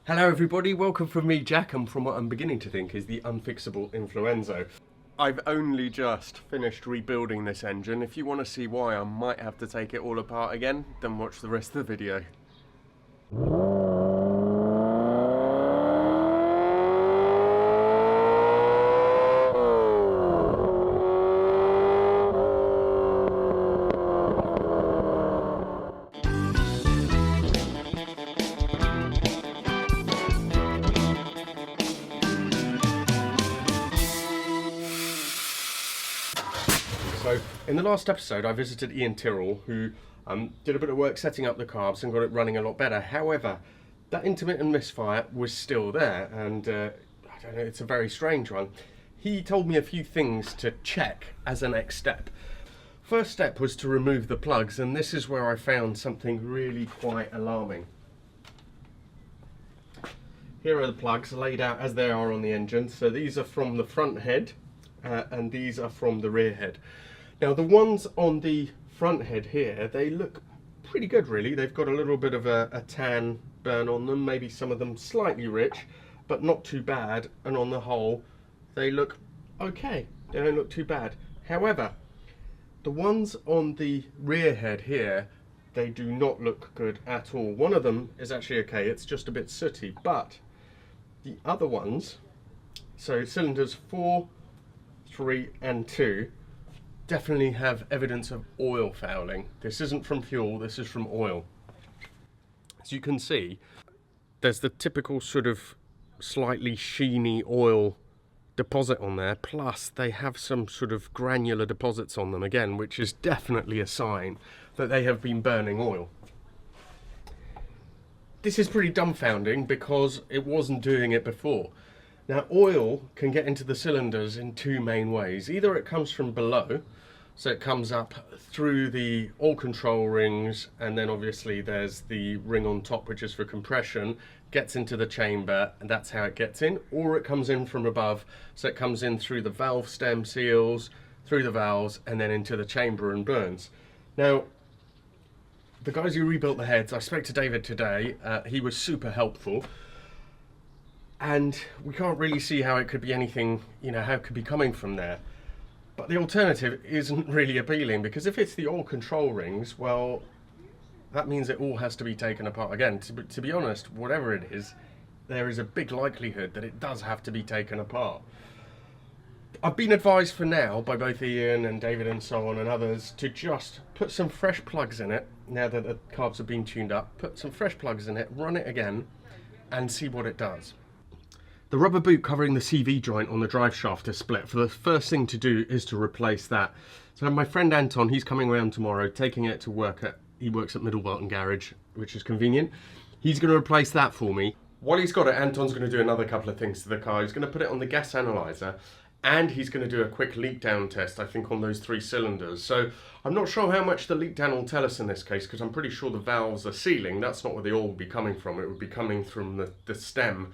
Hello everybody, welcome from me Jack and from what I'm beginning to think is the unfixable Influenzo. I've only just finished rebuilding this engine. If you want to see why I might have to take it all apart again, then watch the rest of the video. So, in the last episode I visited Ian Tyrrell, who did a bit of work setting up the carbs and got it running a lot better. However, that intermittent misfire was still there, and I don't know, it's a very strange one. He told me a few things to check as a next step. First step was to remove the plugs, and this is where I found something really quite alarming. Here are the plugs laid out as they are on the engine. So these are from the front head and these are from the rear head. Now the ones on the front head here, they look pretty good really. They've got a little bit of a tan burn on them, maybe some of them slightly rich, but not too bad, and on the whole they look okay. They don't look too bad. However, the ones on the rear head here, they do not look good at all. One of them is actually okay, it's just a bit sooty, but the other ones, so cylinders 4, 3 and 2, definitely have evidence of oil fouling. This isn't from fuel, this is from oil. As you can see, there's the typical sort of slightly sheeny oil deposit on there, plus they have some sort of granular deposits on them again, which is definitely a sign that they have been burning oil. This is pretty dumbfounding because it wasn't doing it before. Now oil can get into the cylinders in two main ways. Either it comes from below, so it comes up through the oil control rings, and then obviously there's the ring on top which is for compression, gets into the chamber, and that's how it gets in. Or it comes in from above, so it comes in through the valve stem seals, through the valves, and then into the chamber and burns. Now the guys who rebuilt the heads, I spoke to David today, he was super helpful. And we can't really see how it could be anything, how it could be coming from there. But the alternative isn't really appealing, because if it's the oil control rings, well, that means it all has to be taken apart again. To be honest, whatever it is, there is a big likelihood that it does have to be taken apart. I've been advised for now by both Ian and David and so on and others to just put some fresh plugs in it, now that the carbs have been tuned up, put some fresh plugs in it, run it again, and see what it does. The rubber boot covering the CV joint on the drive shaft is split. For the first thing to do is to replace that. So my friend Anton, he's coming around tomorrow, taking it to work he works at Middlebarton Garage, which is convenient. He's going to replace that for me. While he's got it, Anton's going to do another couple of things to the car. He's going to put it on the gas analyzer, and he's going to do a quick leak down test, I think, on those 3 cylinders. So I'm not sure how much the leak down will tell us in this case, because I'm pretty sure the valves are sealing. That's not where the oil will be coming from. It would be coming from the stem.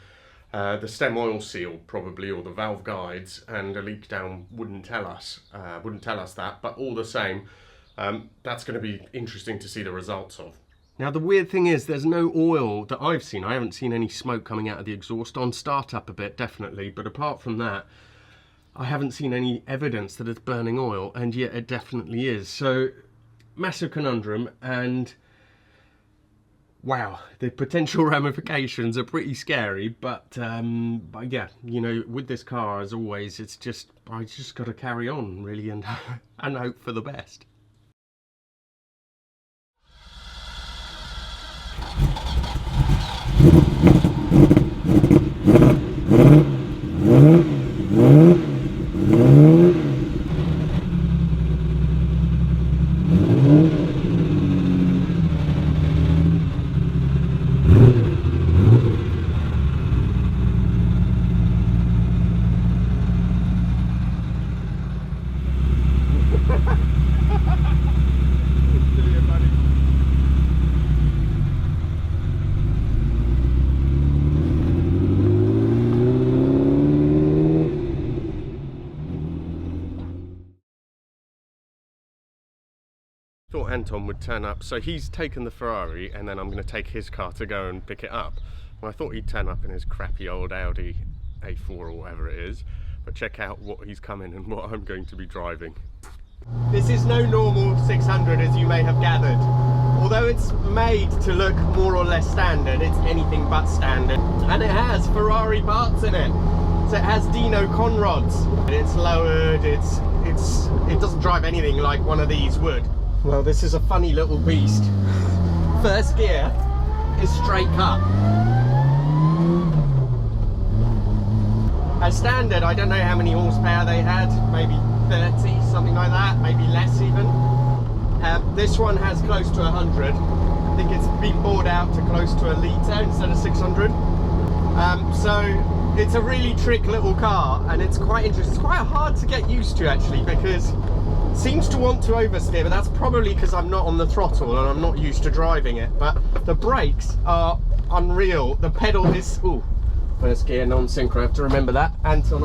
The stem oil seal probably, or the valve guides, and a leak down wouldn't tell us that, but all the same, that's going to be interesting to see the results of. Now the weird thing is there's no oil that I've seen. I haven't seen any smoke coming out of the exhaust. On startup a bit definitely, but apart from that I haven't seen any evidence that it's burning oil, and yet it definitely is. So massive conundrum, and wow, the potential ramifications are pretty scary, but yeah, with this car, as always, I just got to carry on, really, and hope for the best. Thought Anton would turn up, so he's taken the Ferrari and then I'm going to take his car to go and pick it up. Well, I thought he'd turn up in his crappy old Audi A4 or whatever it is, but check out what he's coming and what I'm going to be driving. This is no normal 600, as you may have gathered. Although it's made to look more or less standard, it's anything but standard. And it has Ferrari parts in it. So it has Dino conrods. It's lowered, it doesn't drive anything like one of these would. Well, this is a funny little beast. First gear is straight cut. As standard, I don't know how many horsepower they had, maybe 30, something like that, maybe less even. This one has close to 100. I think it's been bored out to close to a litre instead of 600. So it's a really trick little car, and it's quite interesting. It's quite hard to get used to actually, because it seems to want to oversteer, but that's probably because I'm not on the throttle and I'm not used to driving it. But the brakes are unreal. The pedal is, ooh, first gear non-synchro, I have to remember that. Anton,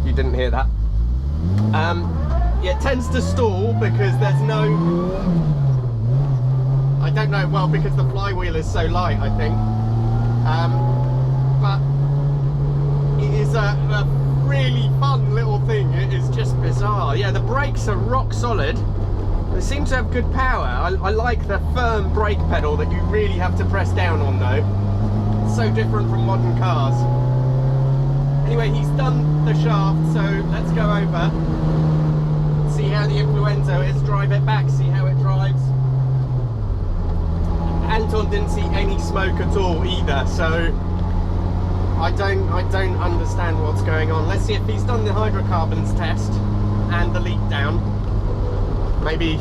you didn't hear that. Yeah, it tends to stall because there's no, I don't know, well, because the flywheel is so light, I think. But it is a really fun little thing. It is just bizarre. Yeah, the brakes are rock solid. They seem to have good power. I like the firm brake pedal that you really have to press down on though. It's so different from modern cars. Anyway, he's done the shaft, so let's go over, see how the Influenzo is, drive it back, see how it drives. Anton didn't see any smoke at all either, so I don't understand what's going on. Let's see if he's done the hydrocarbons test and the leak down. Maybe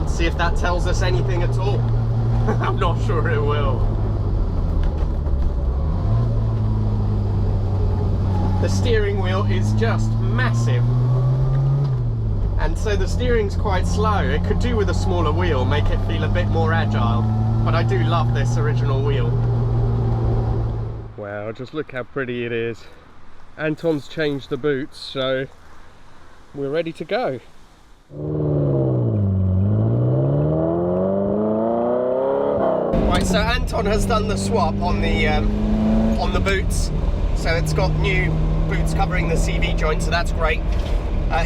see if that tells us anything at all. I'm not sure it will. The steering wheel is just massive, and so the steering's quite slow. It could do with a smaller wheel, make it feel a bit more agile, but I do love this original wheel. Wow, just look how pretty it is. Anton's changed the boots, so we're ready to go. Right, so Anton has done the swap on the boots. So it's got new boots covering the CV joint, so that's great.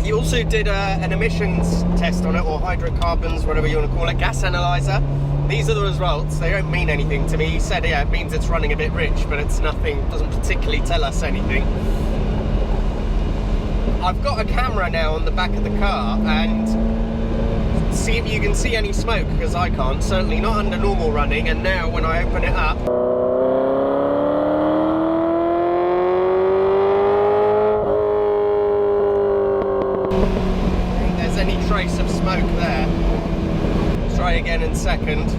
He also did an emissions test on it, or hydrocarbons, whatever you want to call it, gas analyzer. These are the results. They don't mean anything to me. He said, yeah, it means it's running a bit rich, but it's nothing, doesn't particularly tell us anything. I've got a camera now on the back of the car, and see if you can see any smoke, because I can't, certainly not under normal running, and now when I open it up, any trace of smoke there. Let's try again in second.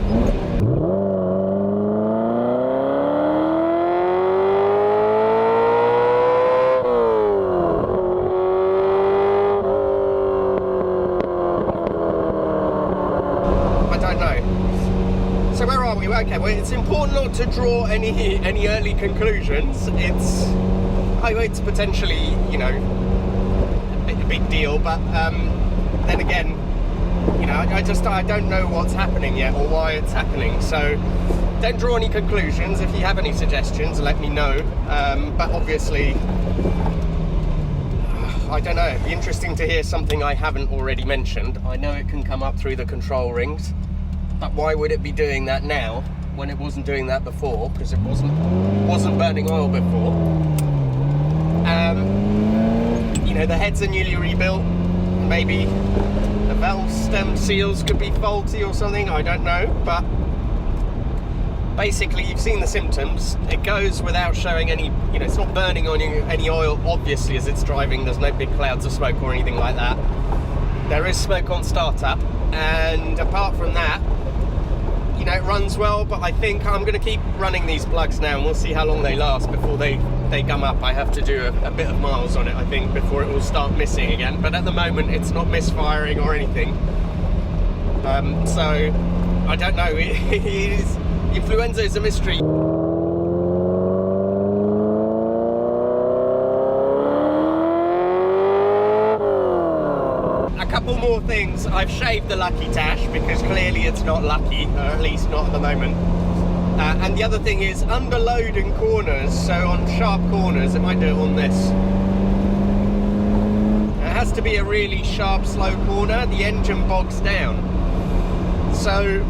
I don't know. So where are we? Okay, well, it's important not to draw any early conclusions. It's potentially, you know, a big deal, but then again, you know, I don't know what's happening yet or why it's happening, so don't draw any conclusions. If you have any suggestions, let me know, but obviously, I don't know, it'd be interesting to hear something I haven't already mentioned. I know it can come up through the control rings, but why would it be doing that now when it wasn't doing that before, because it wasn't burning oil before. You know, the heads are newly rebuilt. Maybe the valve stem seals could be faulty or something, I don't know, but basically you've seen the symptoms. It goes without showing any, you know, it's not burning on you any oil, obviously, as it's driving. There's no big clouds of smoke or anything like that. There is smoke on startup, and apart from that, you know, it runs well, but I think I'm going to keep running these plugs now, and we'll see how long they last before they gum up. I have to do a bit of miles on it, I think, before it will start missing again, but at the moment it's not misfiring or anything. So I don't know. Influenza is a mystery. A couple more things. I've shaved the lucky dash because clearly it's not lucky, or at least not at the moment. And the other thing is under load in corners, so on sharp corners, it might do it on this. It has to be a really sharp, slow corner, the engine bogs down. So,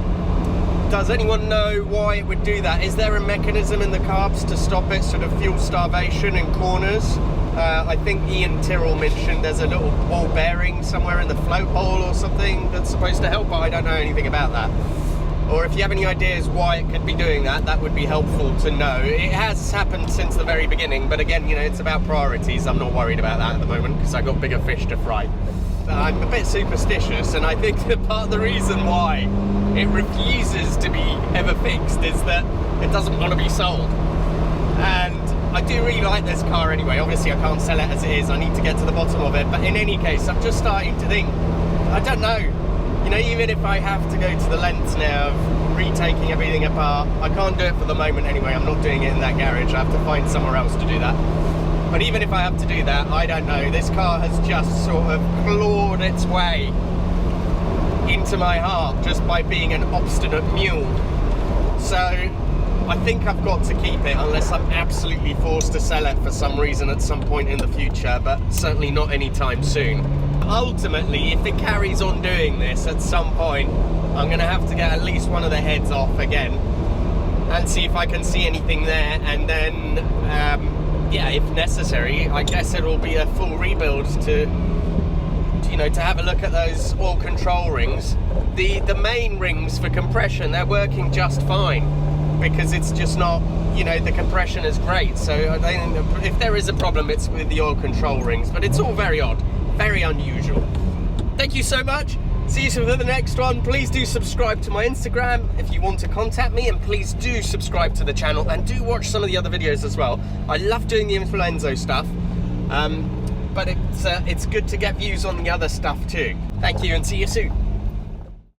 does anyone know why it would do that? Is there a mechanism in the carbs to stop it, sort of fuel starvation in corners? I think Ian Tyrrell mentioned there's a little ball bearing somewhere in the float hole or something that's supposed to help, but I don't know anything about that. Or if you have any ideas why it could be doing that, that would be helpful to know. It has happened since the very beginning, but again, you know, it's about priorities. I'm not worried about that at the moment because I've got bigger fish to fry. I'm a bit superstitious, and I think that part of the reason why it refuses to be ever fixed is that it doesn't want to be sold. And I do really like this car anyway. Obviously I can't sell it as it is, I need to get to the bottom of it, but in any case I'm just starting to think, I don't know, you know, even if I have to go to the lengths now of retaking everything apart, I can't do it for the moment anyway. I'm not doing it in that garage, I have to find somewhere else to do that. But even if I have to do that, I don't know, this car has just sort of clawed its way into my heart just by being an obstinate mule. So I think I've got to keep it unless I'm absolutely forced to sell it for some reason at some point in the future, but certainly not anytime soon. Ultimately, if it carries on doing this at some point, I'm going to have to get at least one of the heads off again and see if I can see anything there, and then yeah, if necessary, I guess it'll be a full rebuild to you know, to have a look at those oil control rings. The main rings for compression, they're working just fine because it's just not, you know, the compression is great. So if there is a problem, it's with the oil control rings, but it's all very odd, very unusual. Thank you so much. See you for the next one. Please do subscribe to my Instagram if you want to contact me, and please do subscribe to the channel and do watch some of the other videos as well. I love doing the Influenzo stuff, but it's good to get views on the other stuff too. Thank you and see you soon.